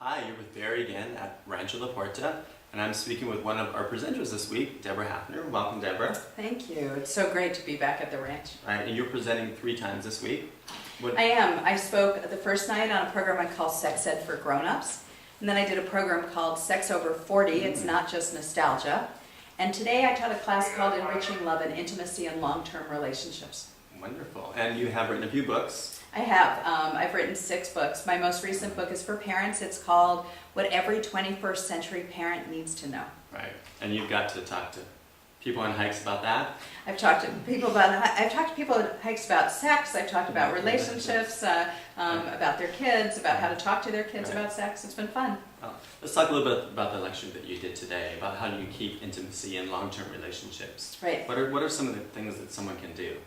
Hi, you're with Barry again at Rancho La Porta, and I'm speaking with one of our presenters this week, Debra Haffner. Welcome, Debra. Thank you. It's so great to be back at the ranch. All right, and you're presenting 3 times this week. I am. I spoke the first night on a program I call Sex Ed for Grown-Ups, and then I did a program called Sex Over 40. It's not just nostalgia. And today I taught a class called Enriching Love and Intimacy in Long-Term Relationships. Wonderful. And you have written a few books. I have. I've written 6 books. My most recent book is for parents. It's called What Every 21st Century Parent Needs to Know. Right. And you've got to talk to people on hikes about that. I've talked to people on hikes about sex. I've talked about relationships, about their kids, about how to talk to their kids about sex. It's been fun. Well, let's talk a little bit about the lecture that you did today, about how do you keep intimacy in long-term relationships. Right. What are some of the things that someone can do?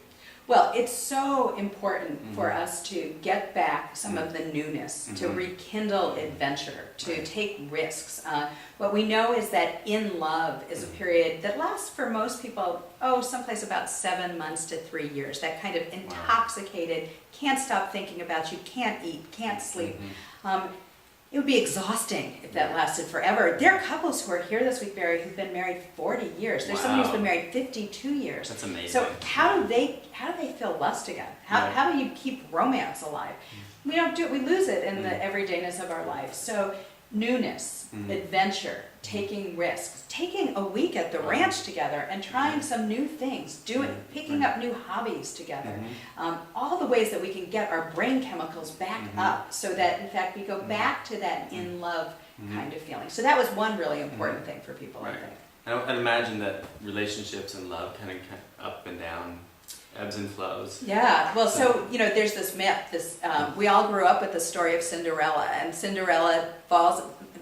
Well, it's so important for us to get back some of the newness, to rekindle adventure, to take risks. What we know is that in love is a period that lasts for most people, someplace about 7 months to 3 years. That kind of intoxicated, can't stop thinking about you, can't eat, can't sleep. It would be exhausting if that lasted forever. There are couples who are here this week, Barry, who've been married 40 years. There's someone who's been married 52 years. That's amazing. So how do they feel lust again? How do you keep romance alive? We don't do it. We lose it in the everydayness of our life. So newness, adventure, taking risks, taking a week at the ranch together and trying some new things, picking up new hobbies together. All the ways that we can get our brain chemicals back up so that, in fact, we go back to that in love kind of feeling. So that was one really important thing for people, I think. I'd imagine that relationships and love kind of up and down, ebbs and flows. Yeah, well, so, there's this myth, we all grew up with the story of Cinderella, and Cinderella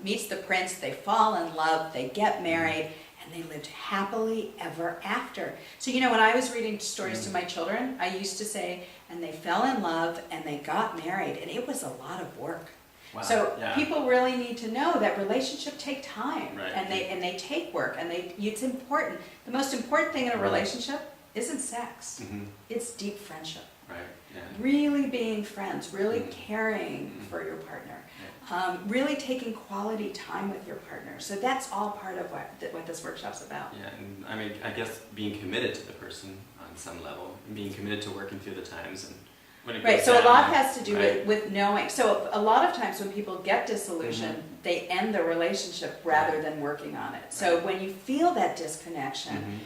meets the prince, they fall in love, they get married, and they lived happily ever after. So, when I was reading stories to my children, I used to say, and they fell in love, and they got married, and it was a lot of work. Wow. So people really need to know that relationships take time, Right. and they take work, and it's important. The most important thing in a relationship isn't sex, it's deep friendship. Right. Yeah. Really being friends, really caring for your partner, really taking quality time with your partner. So that's all part of what this workshop's about. Yeah, and I guess being committed to the person on some level, being committed to working through the times and when it goes So down, a lot has to do with knowing. So a lot of times when people get disillusioned, they end the relationship rather than working on it. So when you feel that disconnection,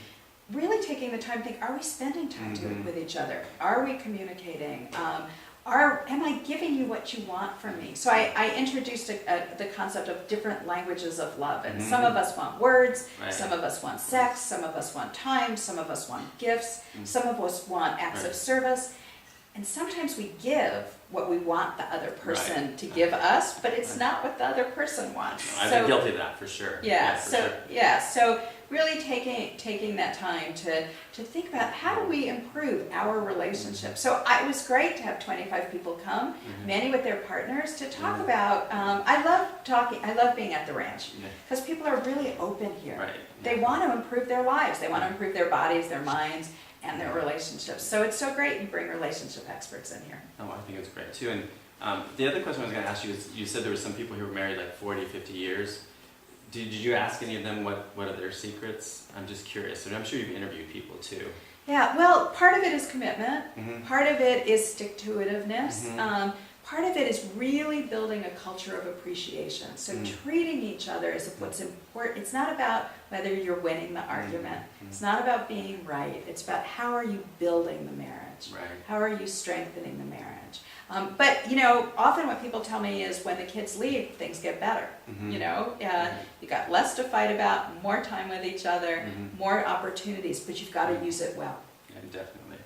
really taking the time to think, are we spending time with each other? Are we communicating? Am I giving you what you want from me? So I introduced the concept of different languages of love. And some of us want words, some of us want sex, some of us want time, some of us want gifts, some of us want acts of service. And sometimes we give what we want the other person to give us, but it's not what the other person wants. I've been guilty of that for sure. So really taking that time to think about how do we improve our relationship. So it was great to have 25 people come, many with their partners, to talk about, I love being at the ranch, because people are really open here. They want to improve their lives, they want to improve their bodies, their minds, and their relationships. So it's so great you bring relationship experts in here. Oh, I think it's great too. And the other question I was going to ask you is, you said there were some people who were married like 40, 50 years. Did you ask any of them what are their secrets? I'm just curious. And I'm sure you've interviewed people too. Yeah, well, part of it is commitment. Part of it is stick-to-itiveness. Part of it is really building a culture of appreciation. So treating each other as if what's important. It's not about whether you're winning the argument. It's not about being right. It's about how are you building the marriage? How are you strengthening the marriage? But, often what people tell me is when the kids leave, things get better. You got less to fight about, more time with each other, more opportunities, but you've got to use it well. Yeah, definitely.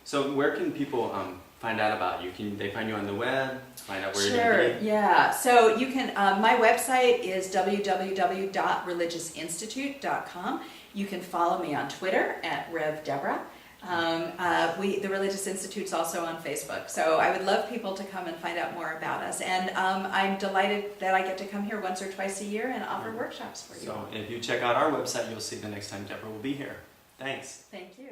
So where can people find out about you? Can they find you on the web? Find out where you're going to be? Yeah. So you can, my website is www.religiousinstitute.com. You can follow me on Twitter at Rev Debra. The Religious Institute's also on Facebook. So I would love people to come and find out more about us. And I'm delighted that I get to come here once or twice a year and offer workshops for you. So if you check out our website, you'll see the next time Debra will be here. Thanks. Thank you.